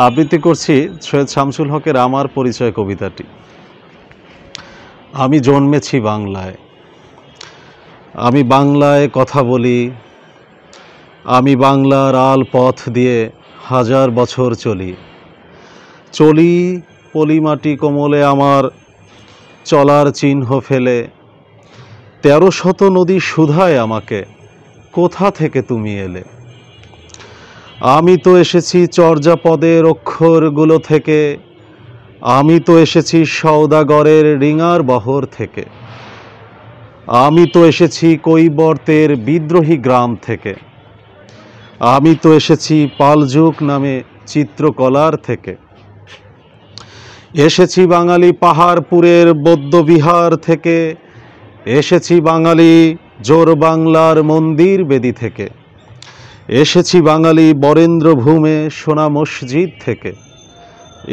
আবৃত্তি করছি সৈয়দ শামসুল হকের আমার পরিচয় কবিতাটি। আমি জন্মেছি বাংলায়, আমি বাংলায় কথা বলি, আমি বাংলার আল পথ দিয়ে হাজার বছর চলি। চলি পলিমাটি কোমলে আমার চলার চিহ্ন ফেলে, ১৩০০ নদী শুধায় আমাকে, কোথা থেকে তুমি এলে। আমি তো এসেছি চর্যাপদের অক্ষরগুলো থেকে, আমি তো এসেছি সওদাগরের রিঙার বহর থেকে, আমি তো এসেছি কৈবর্তের বিদ্রোহী গ্রাম থেকে, আমি তো এসেছি পালযুগ নামে চিত্রকলার থেকে, এসেছি বাঙালি পাহাড়পুরের বৌদ্ধবিহার থেকে, এসেছি বাঙালি জোর বাংলার মন্দির বেদি থেকে, এসেছি বাঙালি বরেন্দ্রভূমে সোনা মসজিদ থেকে,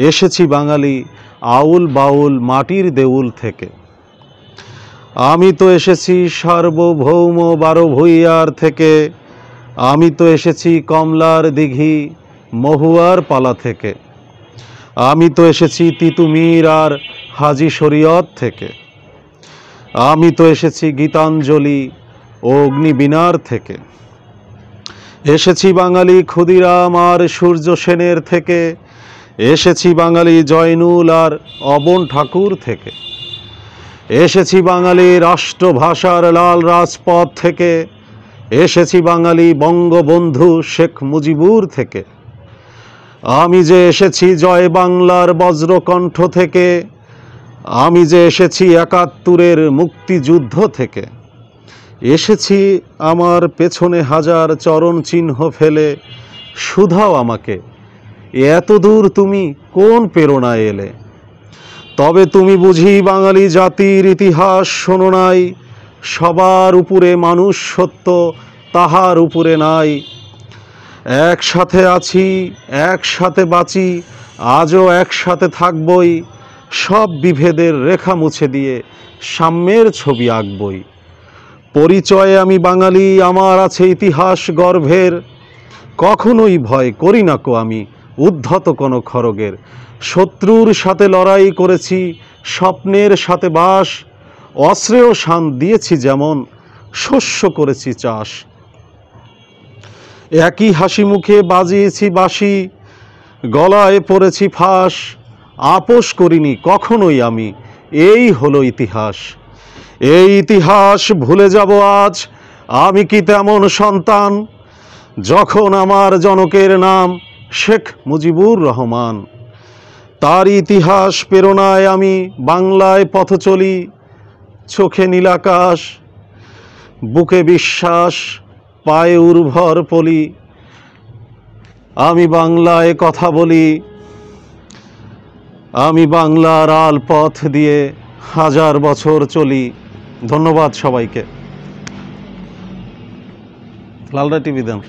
এসেছি বাঙালি আউল বাউল মাটির দেউল থেকে, আমি তো এসেছি সার্বভৌম বারোভূইয়ার থেকে, আমি তো এসেছি কমলার দিঘি মহুয়ার পালা থেকে, আমি তো এসেছি তিতুমির আর হাজি শরীয়ত থেকে, আমি তো এসেছি গীতাঞ্জলি ও অগ্নিবীণার থেকে, এসেছি বাঙালি ক্ষুদিরাম আর সূর্য সেনের থেকে, এসেছি বাঙালি জয়নুল আর অবন ঠাকুর থেকে, এসেছি বাঙালি রাষ্ট্রভাষার লাল রাজপথ থেকে, এসেছি বাঙালি বঙ্গবন্ধু শেখ মুজিবুর থেকে, আমি যে এসেছি জয় বাংলার বজ্রকণ্ঠ থেকে, আমি যে এসেছি ৭১-এর মুক্তিযুদ্ধ থেকে, এসেছি আমার পেছনে হাজার চরণ চিহ্ন ফেলে, শুধাও আমাকে এত দূর তুমি কোন প্রেরণায় এলে। তবে তুমি বুঝি বাঙালি জাতির ইতিহাস শোনো নাই, সবার উপরে মানুষ সত্য তাহার উপরে নাই। একসাথে আছি একসাথে বাঁচি আজও একসাথে থাকবই, সব বিভেদের রেখা মুছে দিয়ে সাম্যের ছবি আঁকবই। পরিচয়ে আমি বাঙালি, আমার আছে ইতিহাস গর্ভের, কখনোই ভয় করি না কো আমি উদ্ধত কোনো খড়গের। শত্রুর সাথে লড়াই করেছি, স্বপ্নের সাথে বাস, অস্ত্রেও শান দিয়েছি যেমন, শস্য করেছি চাষ। একই হাসি মুখে বাজিয়েছি বাঁশি, গলায় পড়েছি ফাঁস, আপোষ করিনি কখনোই আমি, এই হলো ইতিহাস। এই ইতিহাস ভুলে যাব আজ, আমি কি তেমন সন্তান, যখন আমার জনকের নাম শেখ মুজিবুর রহমান। তার ইতিহাস প্রেরণায় আমি বাংলায় পথ চলি, চোখে নীলাকাশ বুকে বিশ্বাস পায়ে উর্বর পলি, আমি বাংলায় কথা বলি, আমি বাংলার আল পথ দিয়ে হাজার বছর চলি। ধন্যবাদ সবাইকে। লালদা টিভি দেন।